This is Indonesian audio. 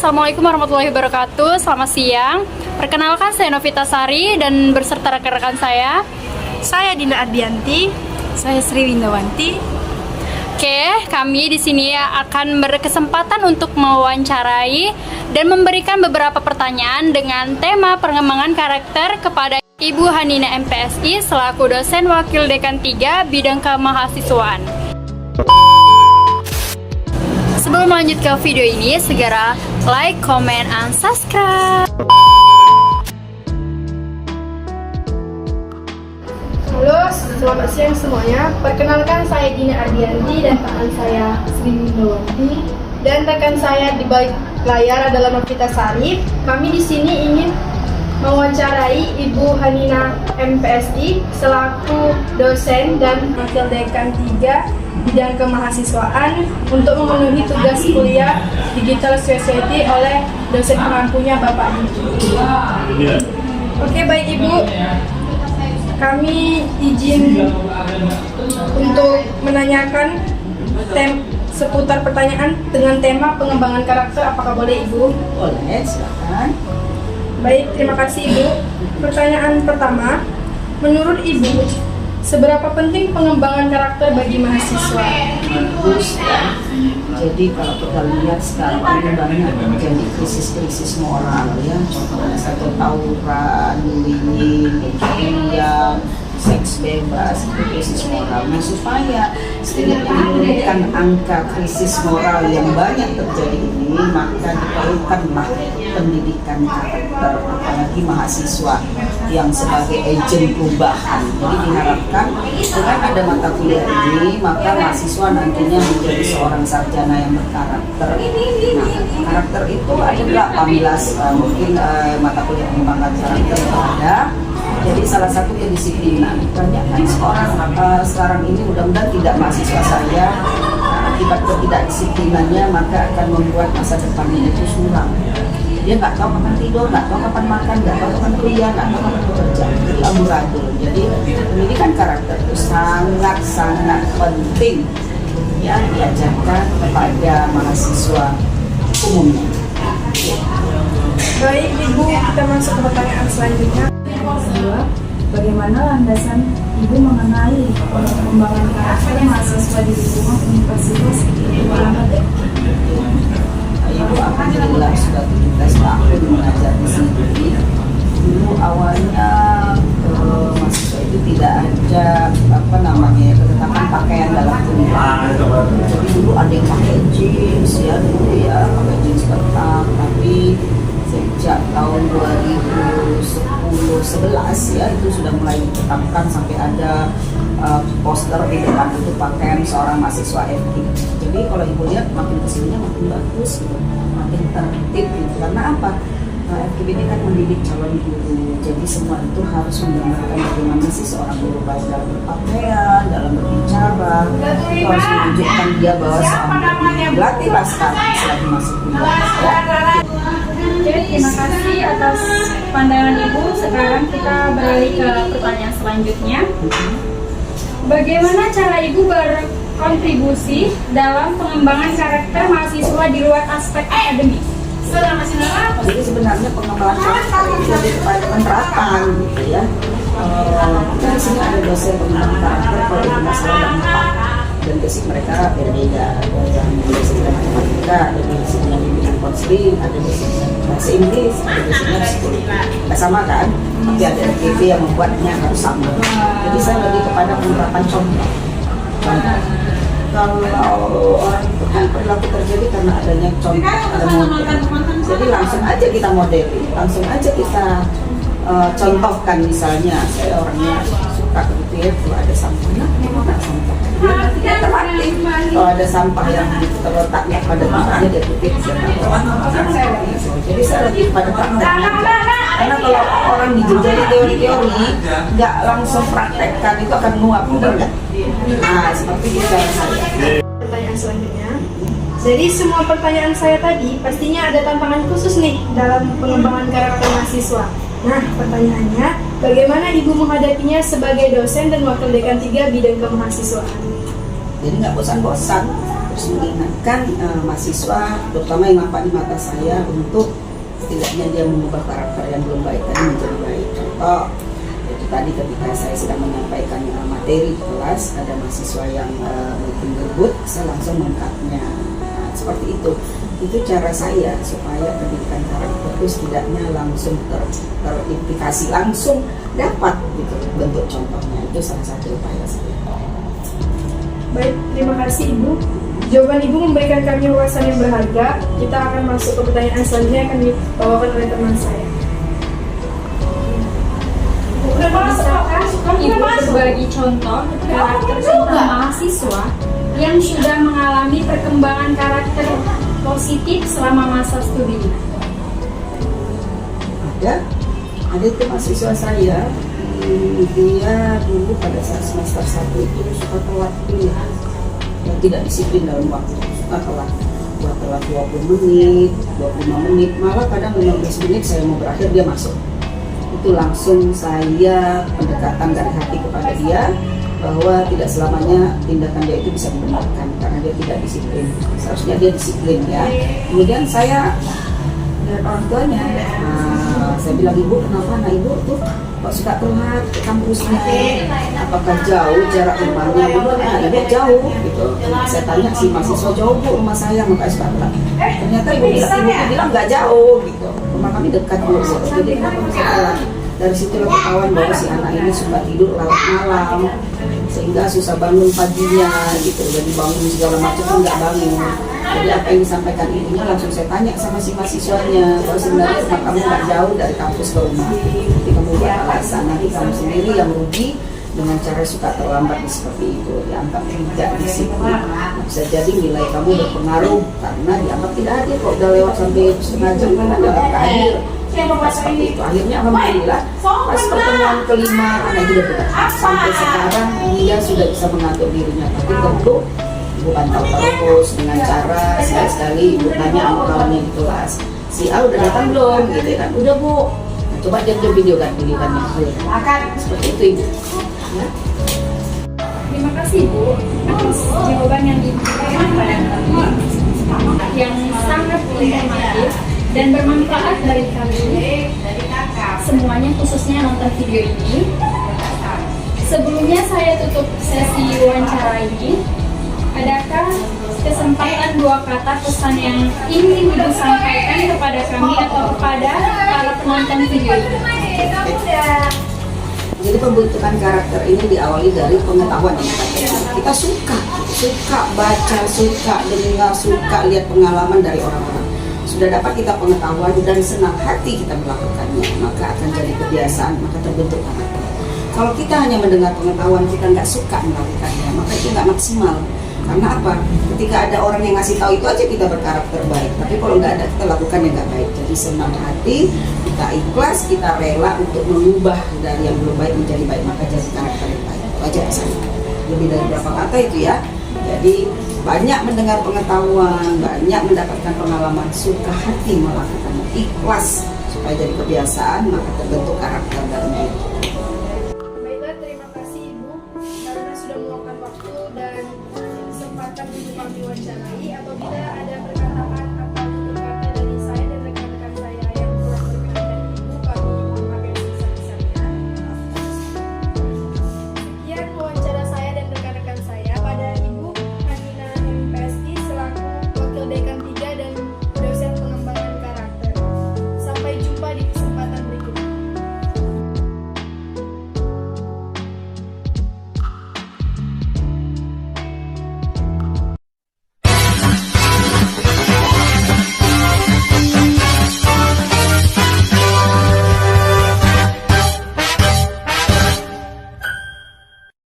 Assalamualaikum warahmatullahi wabarakatuh. Selamat siang. Perkenalkan, saya Novita Sari dan berserta rekan-rekan saya. Saya Dinda Ardianti. Saya Sri Windawanti. Oke, kami di sini akan berkesempatan untuk mewawancarai dan memberikan beberapa pertanyaan dengan tema pengembangan karakter kepada Ibu Hanina MPSI selaku dosen wakil dekan 3 bidang kemahasiswaan. Sebelum lanjut ke video ini, segera like, comment, and subscribe. Halo, selamat siang semuanya. Perkenalkan, saya Dina Ardianti dan teman saya Sri Windawanti. Dan rekan saya di balik layar adalah Novita Sari. Kami di sini ingin mewawancarai Ibu Hanina MPSI selaku dosen dan wakil dekan 3 bidang kemahasiswaan untuk memenuhi tugas kuliah Digital Society oleh dosen pengampunya Bapak Didi. Oke, baik Ibu. Kami izin untuk menanyakan seputar pertanyaan dengan tema pengembangan karakter. Apakah boleh Ibu? Boleh, silakan. Baik, terima kasih Ibu. Pertanyaan pertama, menurut Ibu, seberapa penting pengembangan karakter bagi mahasiswa? Bagus ya. Jadi kalau kita lihat sekarang ini banyak terjadi krisis-krisis moral ya. Contohnya satu tawuran, bullying, pencurian, seks bebas, itu krisis moral. Nah, supaya setidaknya menurunkan angka krisis moral yang banyak terjadi ini, maka diperlukanlah pendidikan karakter, apalagi mahasiswa yang sebagai agen perubahan. Jadi diharapkan dengan ada mata kuliah ini, maka mahasiswa nantinya menjadi seorang sarjana yang berkarakter. Nah, karakter itu ada 18 mungkin mata kuliah pengembangan karakter itu ada. Jadi salah satu kedisiplinan. Banyak kan sekarang ini mudah-mudahan tidak mahasiswa saya akibat ketidakdisiplinannya maka akan membuat masa depannya itu suram. Dia nggak tahu kapan tidur, nggak tahu kapan makan, nggak tahu kapan kuliah, nggak tahu kapan bekerja. Jadi amburadul. Jadi pendidikan karakter itu sangat-sangat penting ya diajarkan kepada mahasiswa umumnya. Baik Ibu, kita masuk ke pertanyaan selanjutnya. Bagaimana landasan Ibu mengenai pengembangan karakter mahasiswa di lingkungan universitas Muhammad? Ibu alhamdulillah sudah 17 tahun mengajar di sini. Dulu awalnya mahasiswa itu tidak ada ketetapan pakaian dalam kuliah. Jadi dulu ada yang pakai jeans ya dulu ya, pakai jeans ketat, tapi sejak tahun 2010-11 ya itu sudah mulai ditetapkan sampai ada poster di depan itu pakaian seorang mahasiswa FK. Jadi kalau ibu lihat makin kesininya makin bagus gitu, makin tertib gitu. Karena apa? FKIP ini kan mendidik calon guru, jadi semua itu harus menggambarkan bagaimana sih seorang guru baik dalam berpakaian, dalam berbicara, itu harus menunjukkan dia bahwa seorang guru dilatih lah sekarang selagi masuk kuliah. Oke, terima kasih atas pandangan Ibu. Sekarang kita beralih ke pertanyaan selanjutnya. Bagaimana cara Ibu berkontribusi dalam pengembangan karakter mahasiswa di luar aspek akademik? Jadi sebenarnya pengembangan karakter itu lebih kepada penerapan gitu ya. Kita di sini ada dosen pengembangan karakter kalau di masalah dan dan basic mereka berbeda. Ada yang basic matematika, ada basic yang bimbingan konseling, ada basic bahasa Inggris, ada basicnya psikologi. Nggak sama kan? Tapi ada FKIP yang membuatnya harus sama. Jadi saya lebih kepada penerapan contoh. Kalau orang itu kan perilaku terjadi karena adanya contoh, ada model. Jadi langsung aja kita modeli, langsung aja kita contohkan. Misalnya saya orangnya suka gitu ya, kalau ada sampah, nah memang tak sampah. Dia terlatih. Kalau ada sampah yang terletaknya pada tempatnya dia tutup. Jadi saya lebih pada prakteknya. Karena kalau orang dijejali teori-teori, nggak langsung praktekkan itu akan nguap, benar nggak? Nah, seperti itu cara saya. Pertanyaan selanjutnya. Dari semua pertanyaan saya tadi, pastinya ada tantangan khusus nih dalam pengembangan karakter mahasiswa. Nah, pertanyaannya, bagaimana Ibu menghadapinya sebagai dosen dan wakil dekan 3 bidang kemahasiswaan? Jadi nggak bosan-bosan. terus mengingatkan mahasiswa, terutama yang nampak di mata saya, untuk setidaknya dia mengubah karakter yang belum baik tadi menjadi baik. Contoh, itu tadi ketika saya sedang menyampaikan materi di kelas, ada mahasiswa yang mungkin berebut, saya langsung mengangkatnya. Nah, seperti itu cara saya supaya pendidikan karakter itu setidaknya langsung terimplikasi, langsung dapat gitu bentuk contohnya. Itu salah satu upaya saya. Baik, terima kasih Ibu. Jawaban Ibu memberikan kami wawasan yang berharga. Kita akan masuk ke pertanyaan selanjutnya yang akan dibawakan oleh teman saya. Bisakah Ibu berbagi contoh karakter tentang mahasiswa yang sudah mengalami perkembangan karakter positif selama masa studi? Ada itu mahasiswa saya, dia dulu pada saat semester 1 itu suka telat kuliah dan tidak disiplin dalam waktu, suka telat. Buat telat 20 menit, 25 menit, malah kadang 15 menit saya mau berakhir dia masuk. Itu langsung saya pendekatan dari hati kepada dia bahwa tidak selamanya tindakan dia itu bisa dibenarkan karena dia tidak disiplin. Seharusnya dia disiplin ya. Kemudian saya dari orang tuanya, saya bilang, Ibu kenapa anak Ibu tuh kok suka telat ke kampusnya? Apakah jauh jarak rumahnya? Ibu jauh gitu. Saya tanya si mahasiswa, jauh Bu rumah saya, makanya suka telat. Ternyata ibu bilang nggak jauh gitu. Rumah kami dekat Bu. Jadi kenapa bisa telat? Dari situlah ketahuan bahwa si anak ini suka tidur larut malam, sehingga susah bangun paginya gitu. Jadi bangun segala macam pun nggak bangun. Jadi apa yang disampaikan ibunya langsung saya tanya sama si mahasiswanya, bahwa sebenarnya rumah kamu nggak jauh dari kampus ke rumah. Jadi kamu buat alasan, nanti kamu sendiri yang rugi dengan cara suka terlambat seperti itu, dianggap tidak disiplin. Bisa jadi nilai kamu berpengaruh karena dianggap tidak hadir. Kok udah lewat sampai setengah jam kan dianggap tidak hadir. Seperti itu. Akhirnya alhamdulillah pas pertemuan kelima anak itu udah sampai sekarang dia sudah bisa mengatur dirinya. Tapi tentu ibu pantau terus dengan cara sekali-sekali ibu tanya sama kawannya di kelas, si A udah datang belum gitu kan? Udah Bu. Nah, coba dia video kan akan seperti itu Ibu. Ya. Terima kasih Bu atas jawaban yang diberikan kepada kami yang sangat informatif dan bermanfaat dari kami semuanya, khususnya nonton video ini. Sebelumnya saya tutup sesi wawancara ini. Adakah kesempatan 2 kata pesan yang ingin Ibu sampaikan kepada kami atau kepada para penonton video ini? Jadi pembentukan karakter ini diawali dari pengetahuan. Kita suka baca, suka dengar, suka lihat pengalaman dari orang-orang. Sudah dapat kita pengetahuan dan senang hati kita melakukannya, maka akan jadi kebiasaan, maka terbentuk karakter. Kalau kita hanya mendengar pengetahuan, kita nggak suka melakukannya, maka itu nggak maksimal. Karena apa? Ketika ada orang yang ngasih tahu itu aja kita berkarakter baik. Tapi kalau nggak ada, kita lakukan yang nggak baik. Jadi senang hati, kita ikhlas, kita rela untuk mengubah dari yang belum baik menjadi baik, maka jadi karakter yang baik. Itu aja pesannya. Lebih dari berapa kata itu ya. Jadi banyak mendengar pengetahuan, banyak mendapatkan pengalaman, suka hati melakukannya, ikhlas supaya jadi kebiasaan, maka terbentuk karakter.